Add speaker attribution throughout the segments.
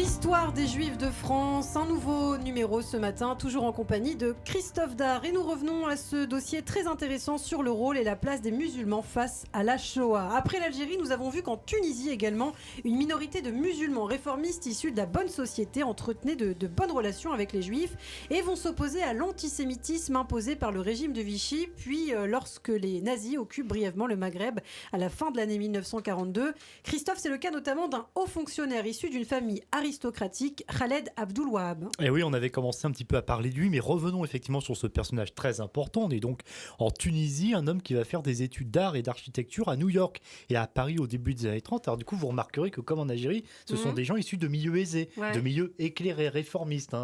Speaker 1: L'histoire des Juifs de France, un nouveau numéro ce matin, toujours en compagnie de Christophe Dard. Et nous revenons à ce dossier très intéressant sur le rôle et la place des musulmans face à la Shoah. Après l'Algérie, nous avons vu qu'en Tunisie également, une minorité de musulmans réformistes issus de la bonne société entretenaient de bonnes relations avec les Juifs et vont s'opposer à l'antisémitisme imposé par le régime de Vichy, puis lorsque les nazis occupent brièvement le Maghreb à la fin de l'année 1942. Christophe, c'est le cas notamment d'un haut fonctionnaire issu d'une famille aristocratique, Khaled Abdul Wahab.
Speaker 2: Et oui, on avait commencé un petit peu à parler de lui, mais revenons effectivement sur ce personnage très important. On est donc en Tunisie, un homme qui va faire des études d'art et d'architecture à New York et à Paris au début des années 30. Alors du coup, vous remarquerez que comme en Algérie, ce sont des gens issus de milieux aisés, de milieux éclairés, réformistes.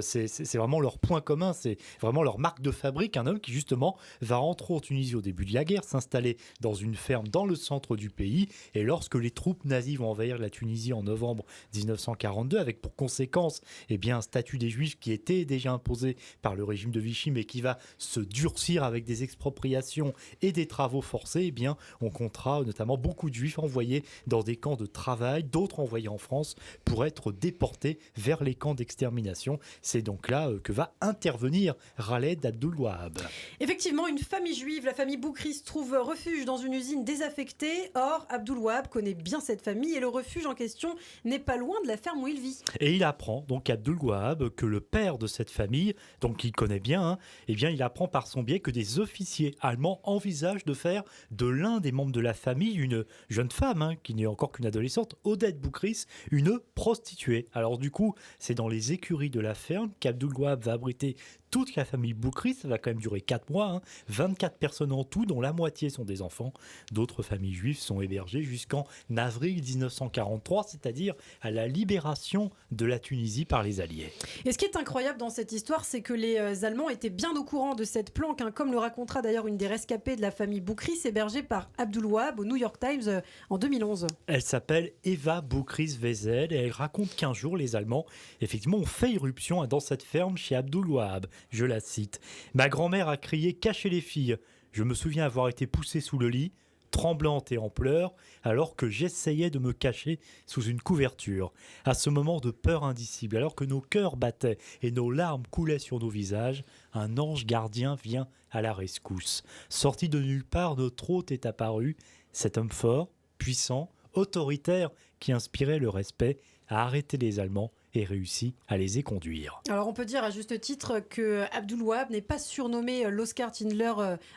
Speaker 2: C'est vraiment leur point commun, c'est vraiment leur marque de fabrique. Un homme qui justement va rentrer en Tunisie au début de la guerre, s'installer dans une ferme dans le centre du pays. Et lorsque les troupes nazies vont envahir la Tunisie en novembre 1942, avec pour conséquence un statut des Juifs qui était déjà imposé par le régime de Vichy, mais qui va se durcir avec des expropriations et des travaux forcés, on comptera notamment beaucoup de Juifs envoyés dans des camps de travail, d'autres envoyés en France pour être déportés vers les camps d'extermination. C'est donc là que va intervenir Khaled Abdul Wahab.
Speaker 1: Effectivement, une famille juive, la famille Boukris, trouve refuge dans une usine désaffectée. Or, Abdul Wahab connaît bien cette famille et le refuge en question n'est pas loin de la ferme où il vit.
Speaker 2: Et il apprend donc à Abdul Wahab que le père de cette famille, donc qu'il connaît bien, il apprend par son biais que des officiers allemands envisagent de faire de l'un des membres de la famille une jeune femme, qui n'est encore qu'une adolescente, Odette Boukris, une prostituée. Alors du coup, c'est dans les écuries de la ferme qu'Abdul Wahab va abriter toute la famille Boukris. Ça va quand même durer 4 mois, 24 personnes en tout, dont la moitié sont des enfants. D'autres familles juives sont hébergées jusqu'en avril 1943, c'est-à-dire à la libération de la Tunisie par les Alliés.
Speaker 1: Et ce qui est incroyable dans cette histoire, c'est que les Allemands étaient bien au courant de cette planque, comme le racontera d'ailleurs une des rescapées de la famille Boukris, hébergée par Abdul Wahab au New York Times en 2011.
Speaker 2: Elle s'appelle Eva Boukris-Wezel et elle raconte qu'un jour, les Allemands, effectivement, ont fait irruption dans cette ferme chez Abdul Wahab. Je la cite. « Ma grand-mère a crié « Cachez les filles !» Je me souviens avoir été poussée sous le lit, tremblante et en pleurs, alors que j'essayais de me cacher sous une couverture. À ce moment de peur indicible, alors que nos cœurs battaient et nos larmes coulaient sur nos visages, un ange gardien vient à la rescousse. Sorti de nulle part, notre hôte est apparu. Cet homme fort, puissant, autoritaire, qui inspirait le respect, a arrêté les Allemands et réussi à les éconduire.
Speaker 1: Alors on peut dire à juste titre que Abdul Wahab n'est pas surnommé l'Oscar Tindler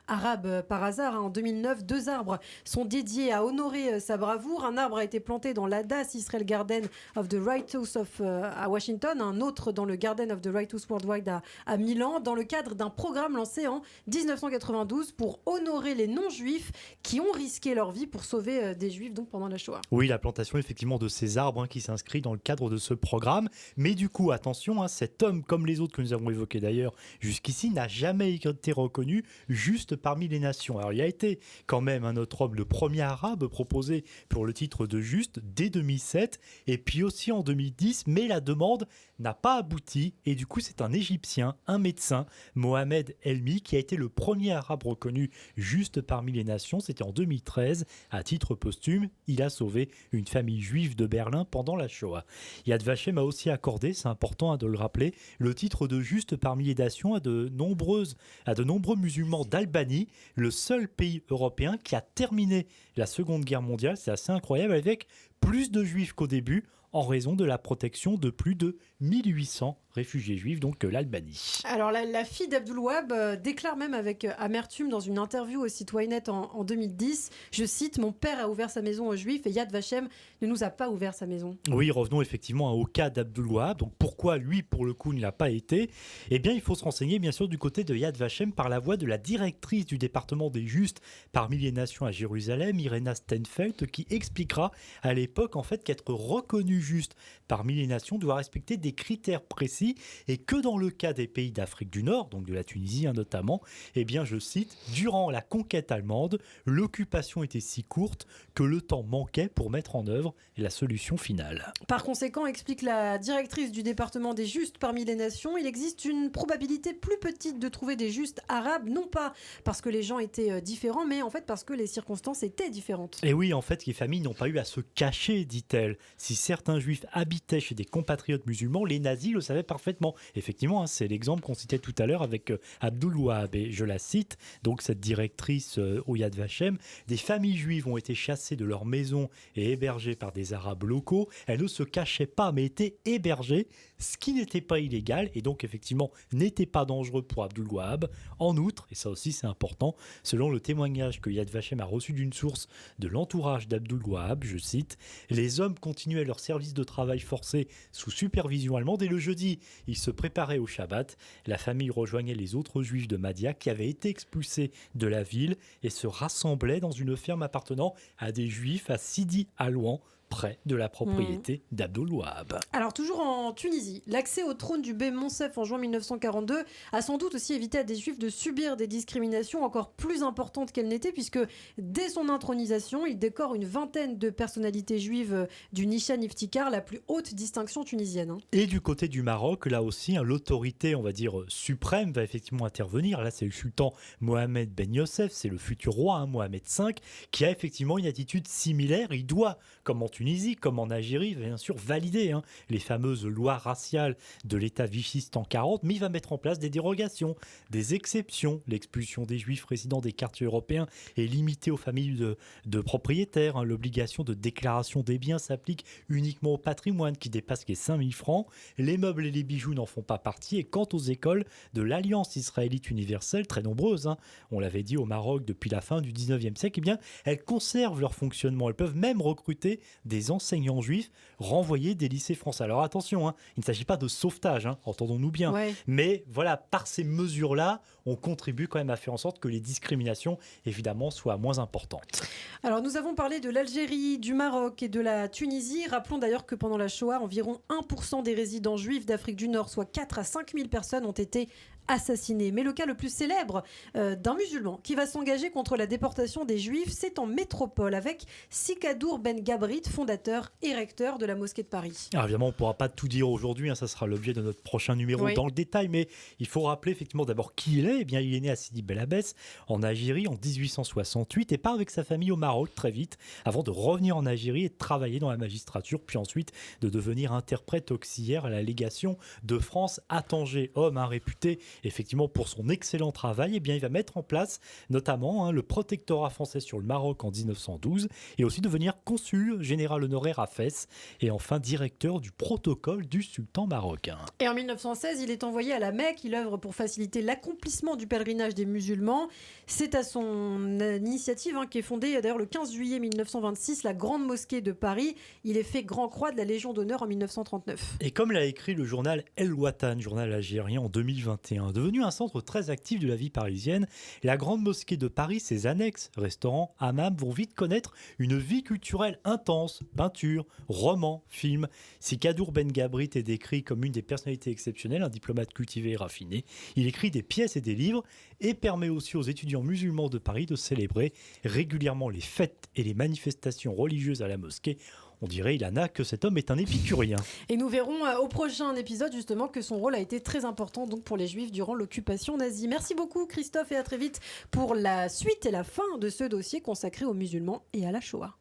Speaker 1: arabe par hasard. En 2009, 2 arbres sont dédiés à honorer sa bravoure. Un arbre a été planté dans l'Adas Israel Garden of the Writers à Washington, un autre dans le Garden of the Writers Worldwide à Milan, dans le cadre d'un programme lancé en 1992 pour honorer les non-juifs qui ont risqué leur vie pour sauver des juifs donc pendant la Shoah.
Speaker 2: Oui, la plantation effectivement de ces arbres qui s'inscrit dans le cadre de ce programme. Mais du coup, attention, cet homme, comme les autres que nous avons évoqués d'ailleurs jusqu'ici, n'a jamais été reconnu juste parmi les nations. Alors il a été quand même un autre homme, le premier arabe proposé pour le titre de juste dès 2007 et puis aussi en 2010, mais la demande n'a pas abouti et du coup c'est un Égyptien, un médecin, Mohamed Elmi, qui a été le premier arabe reconnu juste parmi les nations. C'était en 2013, à titre posthume, il a sauvé une famille juive de Berlin pendant la Shoah. Yad Vashem a aussi accordé, c'est important de le rappeler, le titre de juste parmi les nations à de nombreux musulmans d'Albanie, le seul pays européen qui a terminé la Seconde Guerre mondiale. C'est assez incroyable, avec plus de juifs qu'au début, en raison de la protection de plus de 1800 réfugiés juifs, donc l'Albanie.
Speaker 1: Alors la fille d'Abdul Wahab déclare même avec amertume dans une interview au site Ynet en 2010, je cite, « Mon père a ouvert sa maison aux juifs et Yad Vashem ne nous a pas ouvert sa maison ». Oui,
Speaker 2: revenons effectivement au cas d'Abdul Wahab. Donc pourquoi lui, pour le coup, ne l'a pas été ? Eh bien, il faut se renseigner bien sûr du côté de Yad Vashem par la voix de la directrice du département des Justes parmi les nations à Jérusalem, Irena Steinfeld, qui expliquera à l'époque en fait qu'être reconnu juste parmi les nations doit respecter des critères précis et que dans le cas des pays d'Afrique du Nord, donc de la Tunisie notamment, eh bien je cite, durant la conquête allemande, l'occupation était si courte que le temps manquait pour mettre en œuvre la solution finale.
Speaker 1: Par conséquent, explique la directrice du département des Justes parmi les nations, il existe une probabilité plus petite de trouver des Justes arabes, non pas parce que les gens étaient différents, mais en fait parce que les circonstances étaient différentes.
Speaker 2: Et oui, en fait, les familles n'ont pas eu à se cacher caché, dit-elle. Si certains juifs habitaient chez des compatriotes musulmans, les nazis le savaient parfaitement. Effectivement, c'est l'exemple qu'on citait tout à l'heure avec Abdul Wahab. Et je la cite, donc cette directrice au Yad Vashem, des familles juives ont été chassées de leur maison et hébergées par des Arabes locaux. Elles ne se cachaient pas, mais étaient hébergées, ce qui n'était pas illégal et donc effectivement n'était pas dangereux pour Abdul Wahab. En outre, et ça aussi c'est important, selon le témoignage que Yad Vashem a reçu d'une source de l'entourage d'Abdul Wahab, je cite, les hommes continuaient leur service de travail forcé sous supervision allemande et le jeudi, ils se préparaient au Shabbat. La famille rejoignait les autres juifs de Mahdia qui avaient été expulsés de la ville et se rassemblaient dans une ferme appartenant à des juifs à Sidi Alouan, près de la propriété d'Abdul Wahab.
Speaker 1: Alors toujours en Tunisie, l'accès au trône du bey Monsef en juin 1942 a sans doute aussi évité à des juifs de subir des discriminations encore plus importantes qu'elles n'étaient puisque dès son intronisation, il décore une vingtaine de personnalités juives du Nishan Iftikhar, la plus haute distinction tunisienne.
Speaker 2: Et du côté du Maroc, là aussi, l'autorité, on va dire, suprême va effectivement intervenir. Là, c'est le sultan Mohamed Ben Youssef, c'est le futur roi, Mohamed V, qui a effectivement une attitude similaire. Il doit, comme en Tunisie, comme en Algérie, bien sûr, valider les fameuses lois raciales de l'État vichiste en 40, mais il va mettre en place des dérogations, des exceptions. L'expulsion des juifs résidant des quartiers européens est limitée aux familles de propriétaires. L'obligation de déclaration des biens s'applique uniquement au patrimoine qui dépasse les 5 000 francs. Les meubles et les bijoux n'en font pas partie. Et quant aux écoles de l'Alliance israélite universelle, très nombreuses, on l'avait dit au Maroc depuis la fin du 19e siècle, eh bien, elles conservent leur fonctionnement. Elles peuvent même recruter des enseignants juifs renvoyés des lycées français. Alors attention, il ne s'agit pas de sauvetage, entendons-nous bien.
Speaker 1: Ouais.
Speaker 2: Mais voilà, par ces mesures-là, on contribue quand même à faire en sorte que les discriminations, évidemment, soient moins importantes.
Speaker 1: Alors nous avons parlé de l'Algérie, du Maroc et de la Tunisie. Rappelons d'ailleurs que pendant la Shoah, environ 1% des résidents juifs d'Afrique du Nord, soit 4 à 5 000 personnes, ont été assassinés. Mais le cas le plus célèbre d'un musulman qui va s'engager contre la déportation des juifs, c'est en métropole avec Sikadour Ben Gabrit, fondateur et recteur de la mosquée de Paris.
Speaker 2: Alors évidemment, on ne pourra pas tout dire aujourd'hui, ça sera l'objet de notre prochain numéro dans le détail, mais il faut rappeler effectivement d'abord qui il est. Eh bien, il est né à Sidi Bel Abbès, en Algérie, en 1868, et part avec sa famille au Maroc très vite, avant de revenir en Algérie et de travailler dans la magistrature, puis ensuite de devenir interprète auxiliaire à la légation de France à Tanger. Homme réputé effectivement pour son excellent travail, eh bien, il va mettre en place notamment le protectorat français sur le Maroc en 1912 et aussi devenir consul général honoraire à Fès et enfin directeur du protocole du sultan marocain.
Speaker 1: Et en 1916, il est envoyé à la Mecque. Il œuvre pour faciliter l'accomplissement du pèlerinage des musulmans. C'est à son initiative qu'est fondée d'ailleurs le 15 juillet 1926 la Grande Mosquée de Paris. Il est fait Grand Croix de la Légion d'honneur en 1939.
Speaker 2: Et comme l'a écrit le journal El Watan, journal algérien en 2021, devenu un centre très actif de la vie parisienne, la Grande Mosquée de Paris, ses annexes, restaurants, hammams, vont vite connaître une vie culturelle intense, peinture, romans, films. Sikadour Ben Gabrit est décrit comme une des personnalités exceptionnelles, un diplomate cultivé et raffiné. Il écrit des pièces et des livres et permet aussi aux étudiants musulmans de Paris de célébrer régulièrement les fêtes et les manifestations religieuses à la mosquée. On dirait, Ilana, que cet homme est un épicurien.
Speaker 1: Et nous verrons au prochain épisode justement que son rôle a été très important donc pour les Juifs durant l'occupation nazie. Merci beaucoup Christophe et à très vite pour la suite et la fin de ce dossier consacré aux musulmans et à la Shoah.